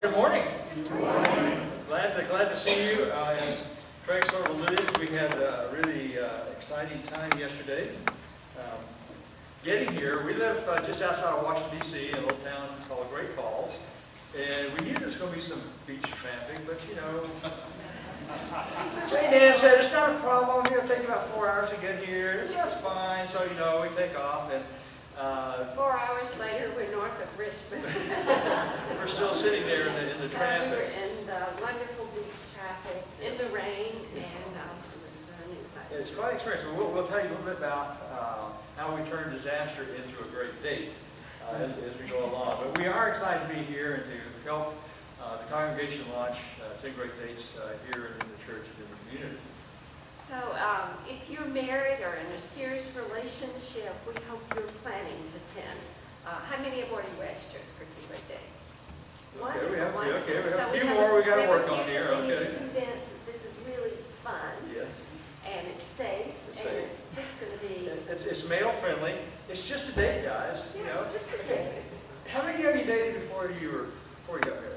Good morning. Good morning. Glad to see you. As Craig sort of alluded, we had a really exciting time yesterday. Getting here, we live just outside of Washington, D.C., in a little town called Great Falls. And we knew there was going to be some beach traffic, but you know, Jane Dan said, it's not a problem. It'll take about 4 hours to get here. That's fine. So, you know, we take off. And 4 hours later, we're north of Richmond. we're still sitting there in the traffic. We were in the wonderful beach traffic, in the rain, and the sun. It's quite an experience. We'll tell you a little bit about how we turned disaster into a great date as we go along. But we are excited to be here and to help the congregation launch 10 Great Dates here in the church and in the community. So if you're married or in a serious relationship, we hope you're planning to attend. How many have already registered for 10 Great Dates? Okay, we have a So few more we got to work on here. We need Okay. to convince that this is really fun. Yes. And it's safe. And it's just going to be... It's male friendly. It's just a date, guys. Yeah, you know. just a date. How many of you dated before you got married?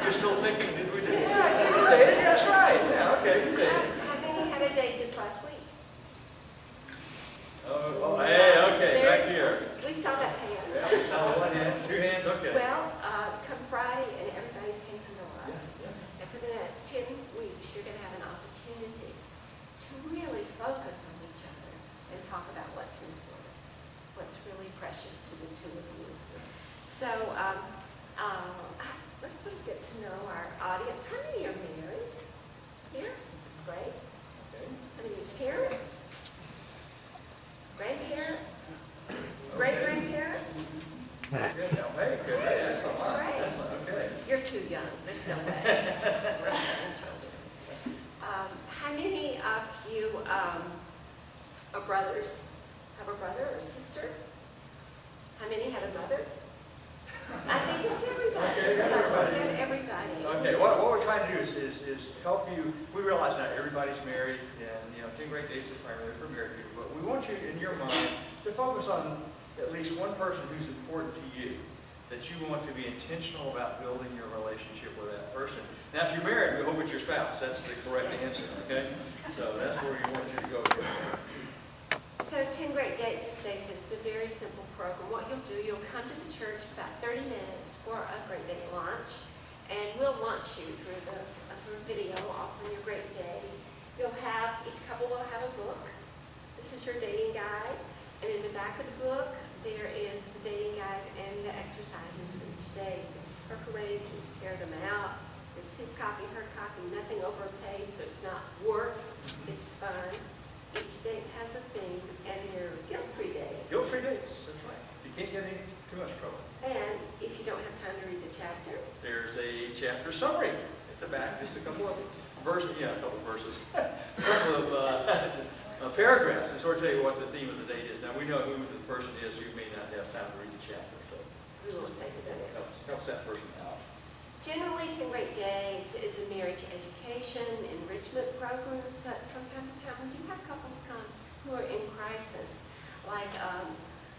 You're still thinking, did we do it? Yeah, I said you dated. Yeah, that's right. Yeah, okay, you dated. How many had a date this last week? Oh, hey, okay, back here. We saw that hand. Yeah, we saw one hand, two hands, okay. Well, come Friday, and everybody's hand can go up. Yeah. And for the next 10 weeks, you're going to have an opportunity to really focus on each other and talk about what's important, what's really precious to the two of you. So, let's sort of get to know our audience. How many are married here? That's great. Okay. How many parents? Grandparents? Great-grandparents? Good, no, hey, good, hey, that's a That's lot. right. That's not okay. You're too young. There's no way. We're having children. How many of you are brothers? Have a brother or a sister? How many had a mother? I think it's everybody. Okay, So, everybody. everybody. Okay, what we're trying to do is help you. We realize not everybody's married, and you know, 10 Great Dates is primarily for married people, but we want you, in your mind, to focus on at least one person who's important to you, that you want to be intentional about building your relationship with that person. Now, if you're married, we hope it's your spouse. That's the correct answer, okay? So that's where we want you to go. So 10 Great Dates, as Dave said, it's a very simple program. What you'll do, you'll come to the church for about 30 minutes for a Great Date launch, and we'll launch you through a video offering your great day. Each couple will have a book. This is your dating guide, and in the back of the book, there is the dating guide and the exercises for each day. Perforate, just tear them out. It's his copy, her copy, nothing over a page, so it's not work, it's fun. Each date has a theme, and they're guilt-free days. Guilt-free dates, that's right. You can't get in too much trouble. And if you don't have time to read the chapter, There's a chapter summary at the back, just a couple of verses, a couple of verses, a couple of paragraphs, and sort of tell you what the theme of the date is. Now, we know who the person is who may not have time to read the chapter, so we won't say who that is. helps that person out. Generally, 10 Great Dates is a marriage education enrichment program. But from time to time, we do have couples come who are in crisis. Like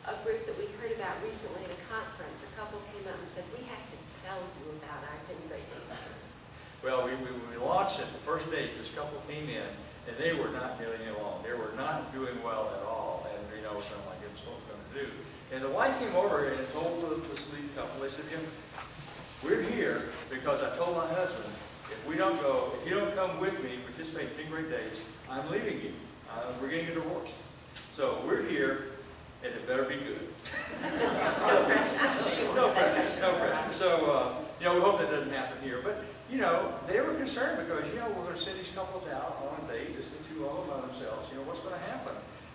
a group that we heard about recently at a conference, a couple came out and said, we have to tell you about our 10 Great Dates. Well, when we launched it, the first date, this couple came in, and they were not getting along. They were not doing well at all, and you know, so I'm like, it's what we're going to do. And the wife came over and told the sweet couple, they said, we're here because I told my husband, if you don't come with me, participate in 10 Great Dates, I'm leaving you. We're getting a divorce. So we're here, and it better be good. No pressure. I'm sure you No won't have that pressure, no pressure. So, we hope that doesn't happen here. But, they were concerned because, we're going to send these couples out on a date, just the two all by themselves. What's going to happen?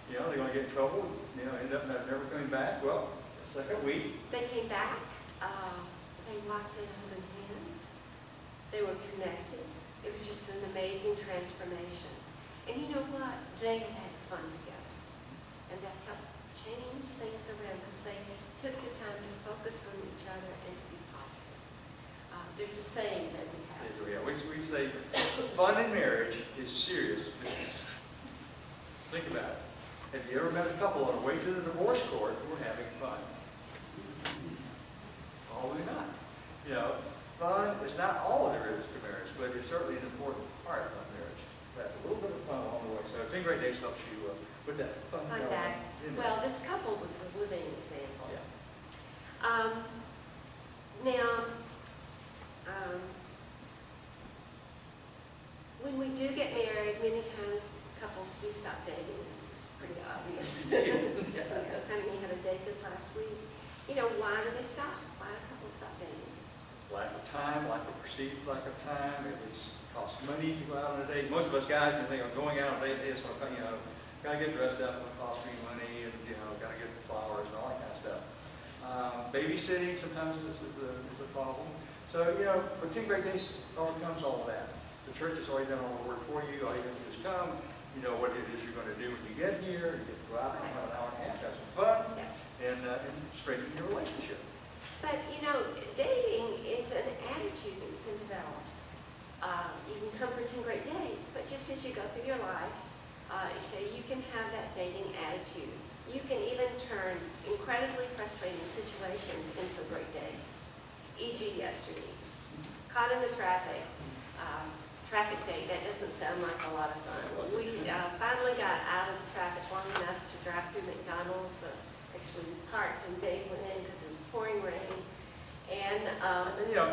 They're going to get in trouble, end up never coming back. Well, second week. They came back. They walked in holding hands. They were connected. It was just an amazing transformation. And you know what? They had fun together. And that helped change things around because they took the time to focus on each other and to be positive. There's a saying that we have. Yeah, we say fun in marriage is serious business. Think about it. Have you ever met a couple on the way to the divorce court who were having fun? Probably not. With that fun Fun element fact. in it. Well, this couple was a living example. Yeah. Now, when we do get married, many times couples do stop dating. This is pretty obvious. Because we had a date this last week. You know, why do they stop? Why do couples stop dating? Lack of time, lack of perceived lack of time. It costs money to go out on a date. Most of us guys, when we think of going out on a date, it's going to, gotta get dressed up, it'll cost me money, and gotta get the flowers and all that kind of stuff. Babysitting sometimes is a problem. So but 10 Great Days overcomes all of that. The church has already done all the work for you. All you have to do is come. You know what it is you're going to do when you get here. You get to go out for an hour and a half, have some fun, and strengthen your relationship. But dating is an attitude that you can develop. You can come for 10 great days, but just as you go through your life, you can have that dating attitude. You can even turn incredibly frustrating situations into a great day. E.g. yesterday, caught in the traffic date. That doesn't sound like a lot of fun. We finally got out of the traffic long enough to drive through McDonald's. Actually parked, and Dave went in because it was pouring rain. And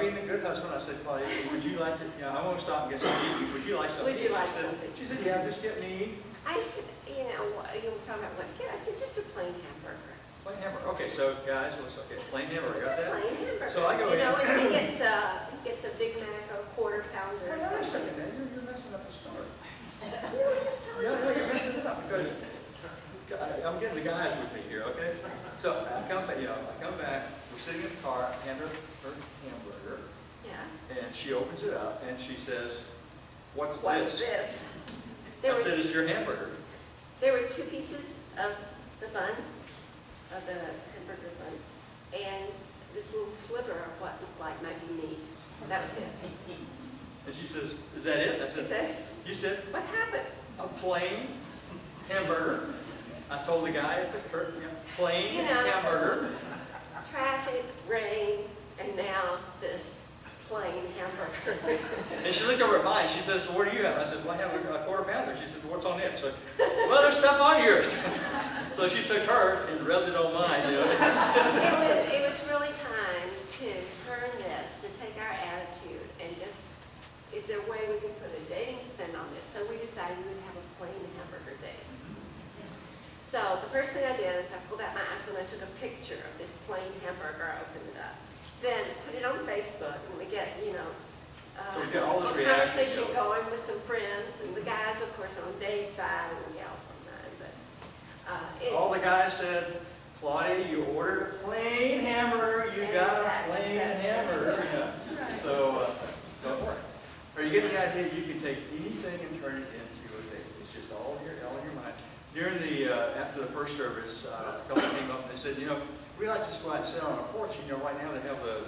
being a good husband, I said, Claudia, would you like to? I won't stop and get something to eat. Would you like something? Would you like something? She said, yeah, just get me. I said, you were talking about what to get. I said, just a plain hamburger. Plain hamburger. Okay, so guys, plain hamburger. Just Got that? a plain hamburger. So I go in. And he gets a Big Mac or a quarter pounder or Wait a something. second, man. You're messing up the story. Just telling No, you. you're messing it up because I'm getting the guys with me here, okay? So I come back. We're sitting in the car. I hand her hamburger. Yeah. And she opens it up and she says, "What's What's this?" this? I said, "It's your hamburger." There were 2 pieces of the bun, of the hamburger bun, and this little sliver of what looked like might be meat. That was it. And she says, "Is that it?" I said, "You said what happened? a plain hamburger." I told the guy at the curtain, plain hamburger. Traffic, rain, and now this plain hamburger. And she looked over at mine. She says, "Well, what do you have?" I said, "Well, I have a quarter pounder." She says, "What's on it?" So, "Well, there's stuff on yours." So she took hers and rubbed it on mine. It was really time to turn this, to take our attitude and just, is there a way we can put a dating spin on this? So we decided we would have a plain hamburger date. So the first thing I did is I pulled out my iPhone, I took a picture of this plain hamburger, I opened it up. Then put it on Facebook, and we get, So we get all this a reaction conversation going with some friends, and the guys, of course, are on Dave's side, and the gals on mine. But all the guys said, "Claudia, you ordered a plain hamburger. You got a plain hamburger." Right. So it worked. Are you getting the idea? You can take anything and turn it into a date. It's just all in your mind. During after the first service, a couple came up and they said, "We like to just go out and sit on our porch. Right now they have not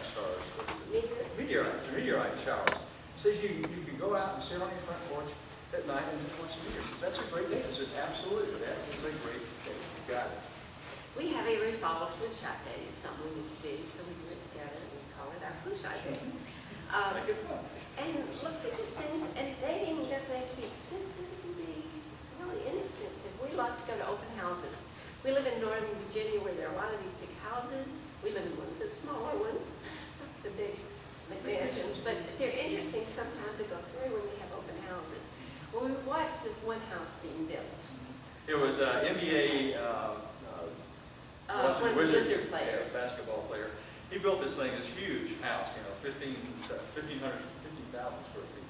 stars, meteorite showers." It says you can go out and sit on your front porch at night and just watch the meteors. That's a great day. I said, "Absolutely, that is a great day. You got it." we have every fall flu shot day is something we need to do, so we do it together, and we call it our flu shot day. Make it fun. And look for just things, and dating doesn't have to be expensive, it can be really inexpensive. We love to go to open houses. We live in Northern Virginia where there are a lot of these big houses. We live in one of the smaller ones, the big mansions, but they're interesting sometimes to go through when they have open houses. Well, we watched this one house being built. It was NBA One of the Wizard players. Basketball player. He built this thing, this huge house, 15,000 square feet.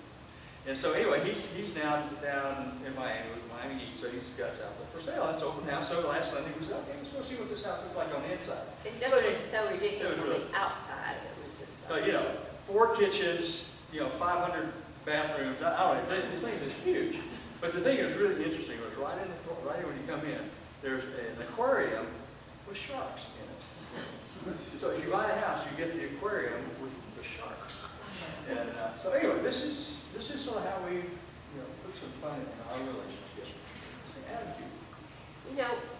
And so anyway, he's now down in Miami with Miami Heat, so he's got his house up for sale. That's open house. So last Sunday we said, "Okay, let's go see what this house looks like on the inside." It just looks so ridiculous on the outside. It was just so 4 kitchens, 500 bathrooms. I don't know. The thing is huge. But the thing that's really interesting was right when you come in, there's an aquarium with sharks in it. So if you buy a house, you get the aquarium with the sharks. And so anyway, this is sort of how we put some fun in our relationship. It's an attitude.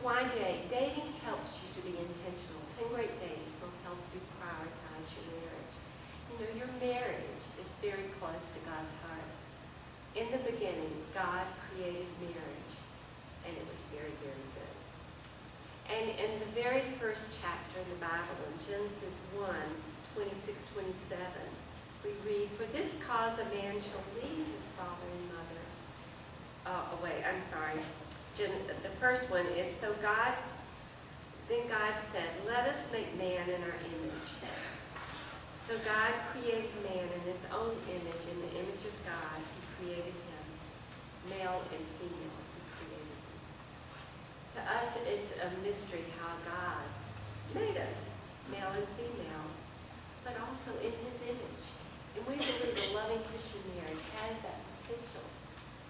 Why date? Dating helps you to be intentional. 10 great days will help you prioritize your marriage. Your marriage is very close to God's heart. In the beginning, God created marriage, and it was very, very good. And in the very first chapter in the Bible, in Genesis 1:26-27, we read, "For this cause a man shall leave his father and mother." The first one is, Then God said, "Let us make man in our image." So God created man in his own image. In the image of God, he created him. Male and female, he created them. To us, it's a mystery how God made us, male and female, but also in his image. And we believe a loving Christian marriage has that potential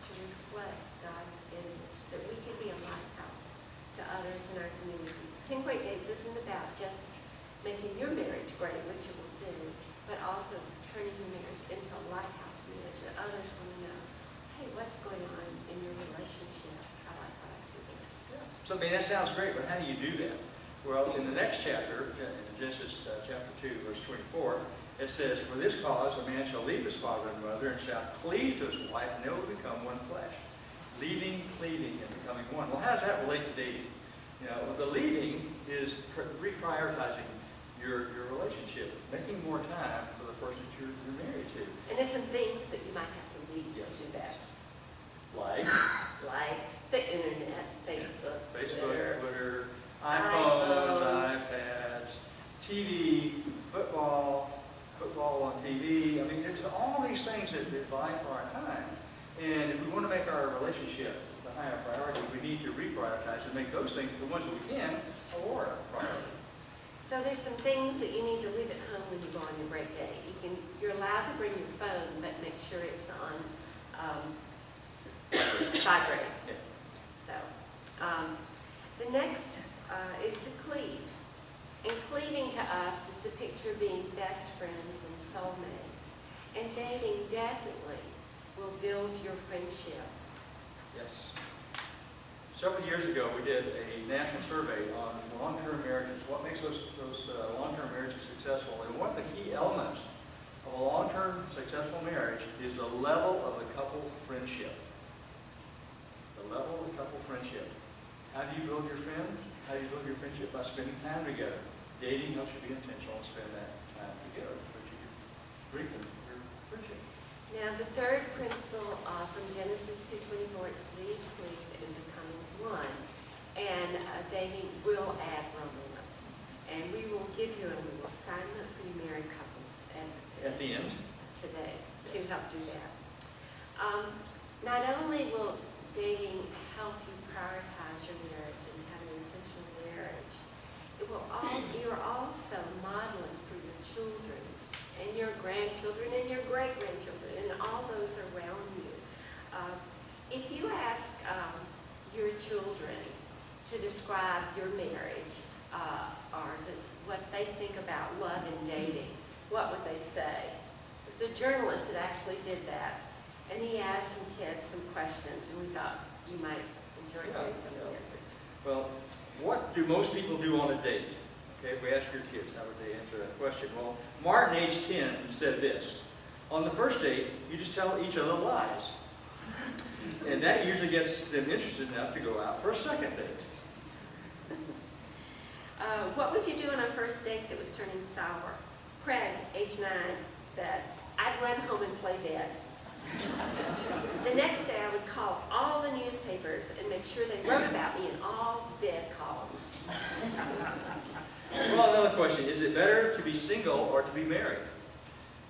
to reflect God's image, that we can be a lighthouse to others in our communities. 10 Great Days isn't about just making your marriage great, which it will do, but also turning your marriage into a lighthouse marriage that others want to know, hey, what's going on in your relationship? I like what I see there. Yeah. So, I mean, that sounds great, but how do you do that? Well, in the next chapter, Genesis chapter 2, verse 24, it says, "For this cause a man shall leave his father and mother and shall cleave to his wife, and they will become one flesh." Leaving, cleaving, and becoming one. Well, how does that relate to dating? You know, the leaving is reprioritizing your relationship, making more time for the person that you're married to. And there's some things that you might have to leave Yes. to do that. Like the internet, Facebook, Twitter, iPhones, iPads, TV, football on TV. I mean, there's all these things that vie for our time. And if we want to make our relationship the higher priority, we need to reprioritize and make those things, the ones that we can, a lower priority. So there's some things that you need to leave at home when you go on your break day. You're allowed to bring your phone, but make sure it's on vibrate. Yeah. So the next is to cleave. And cleaving to us is the picture of being best friends and soulmates. And dating definitely will build your friendship. Yes. Several years ago, we did a national survey on long-term marriages. What makes those long-term marriages successful? And one of the key elements of a long-term successful marriage is the level of the couple friendship. The level of the couple friendship. How do you build your friend? How do you build your friendship? By spending time together. Dating helps you be intentional and spend that time together so that you can strengthen your friendship. Now, the third principle from Genesis 2:24 is leave, cleave, and becoming one. And dating will add romance. And we will give you a little assignment for you married couples At the end. today to help do that. Not only will dating help you prioritize your marriage and have an intentional marriage, you're also modeling for your children and your grandchildren and your great-grandchildren and all those around you. If you ask your children to describe your marriage or what they think about love and dating, what would they say? There's a journalist that actually did that, and he asked some kids some questions, and we thought you might enjoy hearing some of the answers. Well, what do most people do on a date? Okay, if we ask your kids, how would they answer that question? Well, Martin, age 10, said this: on the first date, you just tell each other lies. And that usually gets them interested enough to go out for a second date. What would you do on a first date that was turning sour? Craig, age 9, said, I'd run home and play dead. The next day I would call all the newspapers and make sure they wrote about me in all dead columns. Well, another question, is it better to be single or to be married?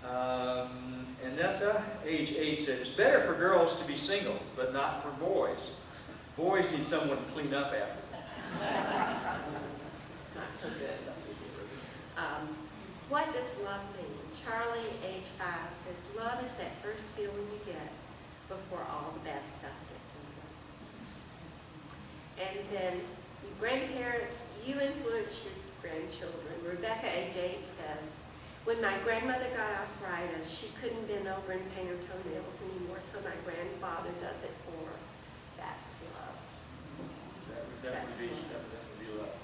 Annetta, age 8, said, it's better for girls to be single, but not for boys. Boys need someone to clean up after them. Not so good. What does love mean? Charlie, age 5, says, love is that first feeling you get before all the bad stuff gets in the way. And then, you grandparents, you influence your grandchildren. Rebecca, age 8, says, when my grandmother got arthritis, she couldn't bend over and paint her toenails anymore, so my grandfather does it for us. That's love. That would definitely be love.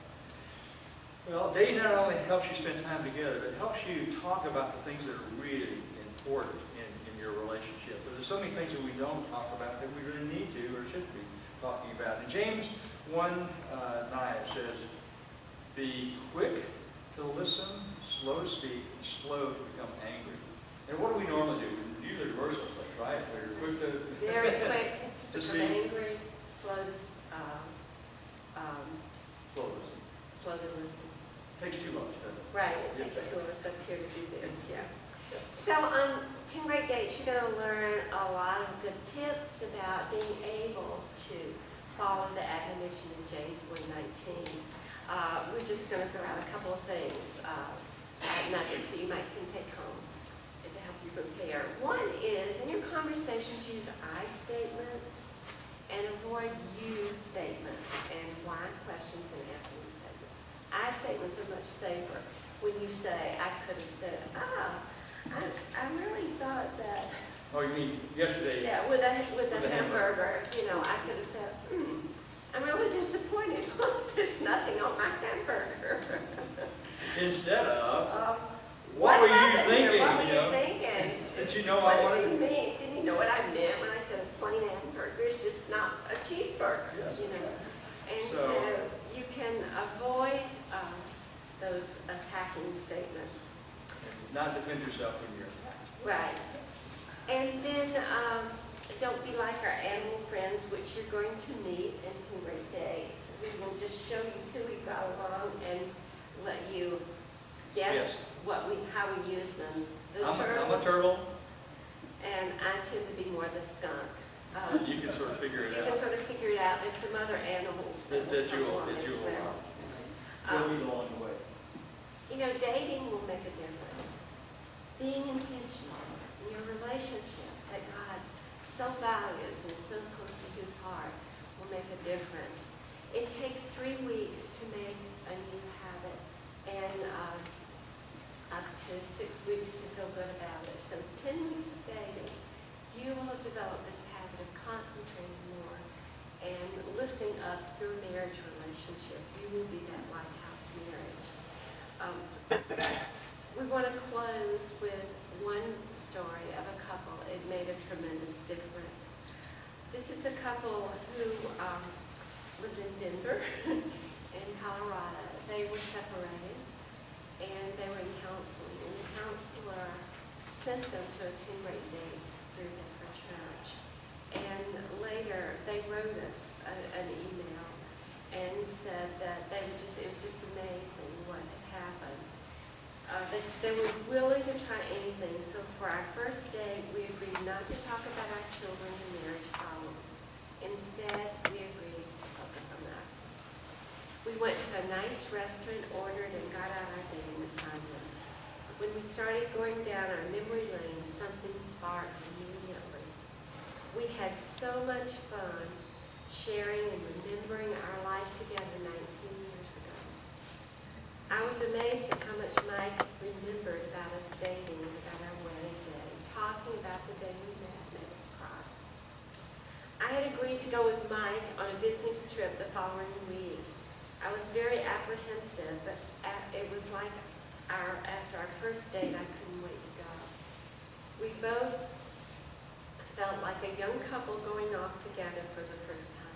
Well, dating not only helps you spend time together, but it helps you talk about the things that are really important in your relationship. But there's so many things that we don't talk about that we really need to or should be talking about. And James 1:9 says, be quick to listen, slow to speak, and slow to become angry. And what do we normally do? We usually reverse those things, right? We're quick to... Very quick to Just become be- angry, slow to, Slow to listen. slow to listen. Takes too long, doesn't it? Right, it takes two of us up here to do this, yeah. So on 10 Great Dates, you're going to learn a lot of good tips about being able to follow the admonition in James 1:19. We're just going to throw out a couple of things, nuggets that you might can take home to help you prepare. One is, in your conversations, use I statements and avoid you statements and why questions and answering statements. I statements are much safer when you say, I could have said, I really thought that, Oh, you mean yesterday? yeah, with a With a hamburger, you know, I could have said, I'm really disappointed. There's nothing on my hamburger. Instead of, What what were you happened here? thinking? What were you you know? thinking? Did you know I What did wanted? you mean? Didn't you know what I meant when I said a plain hamburger is just not a cheeseburger? Yes. You know, and So- so you can avoid those attacking statements. Not defend yourself when you're attacked. Right. And then don't be like our animal friends, which you're going to meet in 10 Great Dates. We will just show you two we got along and let you guess how we use them. The I'm a turtle. and I tend to be more the skunk. You can sort of figure it You can out. sort of figure it out. There's some other animals That will you come will, along that you as will. well. You'll lead along the way. You know, dating will make a difference. Being intentional in your relationship that God so values and is so close to his heart will make a difference. It takes 3 weeks to make a new habit and up to 6 weeks to feel good about it. So 10 weeks of dating, you will have developed this habit of concentrating more and lifting up your marriage relationship. You will be that lighthouse marriage. We want to close with one story of a couple. It made a tremendous difference. This is a couple who lived in Denver, in Colorado. They were separated, and they were in counseling. And the counselor sent them to attend Great Days through their church. And later, they wrote us an email and said that it was just amazing what had happened. They were willing to try anything. So for our first date, we agreed not to talk about our children and marriage problems. Instead, we agreed to focus on us. We went to a nice restaurant, ordered, and got out our dating assignment. When we started going down our memory lane, something sparked immediately. We had so much fun sharing and remembering our life together 19 years ago. I was amazed at how much Mike remembered about us dating and about our wedding day. Talking about the day we met made us cry. I had agreed to go with Mike on a business trip the following week. I was very apprehensive, but it was like after our first date, I couldn't wait to go. We both felt like a young couple going off together for the first time.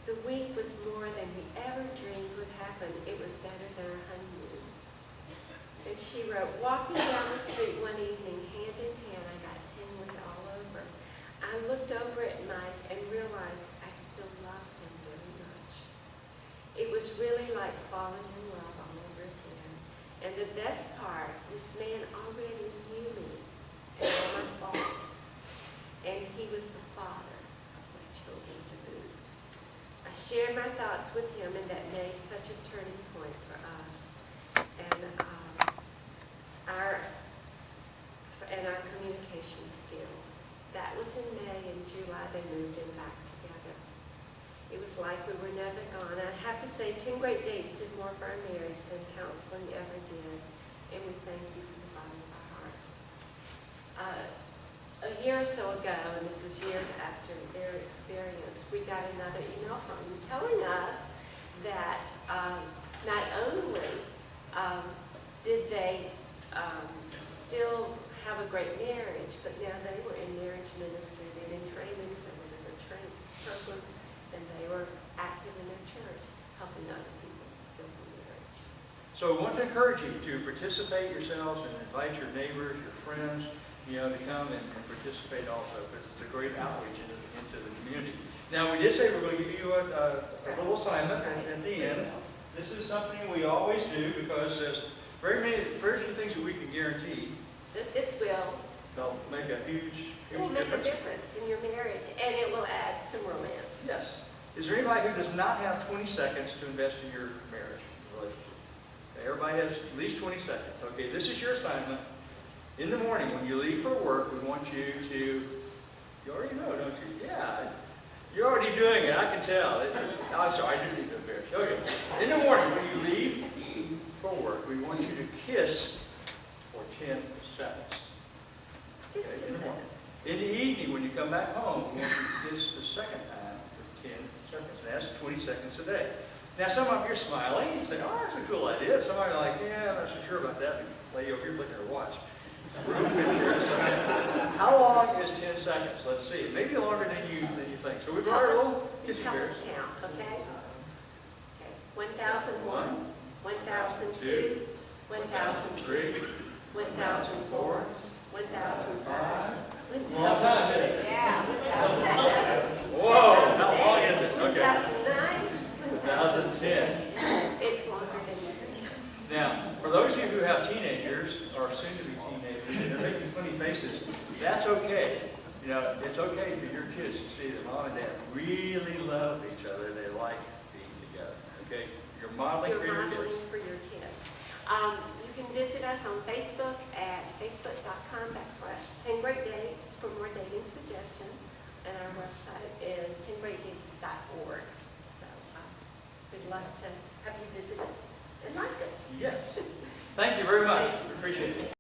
The week was more than we ever dreamed would happen. It was better than our honeymoon. And she wrote, walking down the street one evening, hand in hand, I got tingling all over. I looked over at Mike and realized I still loved him very much. It was really like falling in love all over again. And the best part, this man already knew me and all my faults. And he was the father of my children to boot. I shared my thoughts with him, and that made such a turning point for us. And our communication skills. That was in May. In July, they moved in back together. It was like we were never gone. I have to say, 10 Great Dates did more for our marriage than counseling ever did. And we thank you from the bottom of our hearts. A year or so ago, and this was years after their experience, we got another email from them telling us that not only did they still have a great marriage, but now they were in marriage ministry, they've been in trainings, they were different training programs, and they were active in their church, helping other people build a marriage. So we want to encourage you to participate yourselves and invite your neighbors, your friends, to come and participate also, because it's a great outreach into the community. Now, we did say we're going to give you a little assignment at the end. This is something we always do because there's very few things that we can guarantee. This will They'll make a huge make a difference in your marriage, and it will add some romance. Yes. Is there anybody who does not have 20 seconds to invest in your marriage relationship? Okay, everybody has at least 20 seconds. Okay, this is your assignment. In the morning, when you leave for work, we want you to, you already know, don't you? Yeah, you're already doing it, I can tell. I'm sorry, I didn't need to embarrass you. Okay, in the morning, when you leave for work, we want you to kiss for 10 seconds. Just 10 seconds. In the evening, when you come back home, we want you to kiss the second time for 10 seconds. And that's 20 seconds a day. Now, some of you are smiling and say, oh, that's a cool idea. Some of you are like, yeah, I'm not so sure about that. The lady over here flicking her watch. How long is 10 seconds? Let's see. Maybe longer than you think. So we've got our little kissing bears. Count, okay? 1,001, 1,002, 1,003, 1,004, 1,005, 1,006. Yeah. Whoa, how long is it? Okay. 1,009, 1,010. It's longer than you think. Now, for those of you who have teenagers, or soon-to-be teenagers, and they're making funny faces, that's okay. It's okay for your kids to see that mom and dad really love each other. They like being together. Okay? You're modeling for your kids. You can visit us on Facebook at facebook.com/10greatdates for more dating suggestions. And our website is 10greatdates.org. So we'd love to have you visit us and like us. Yes. Thank you very much. We appreciate it.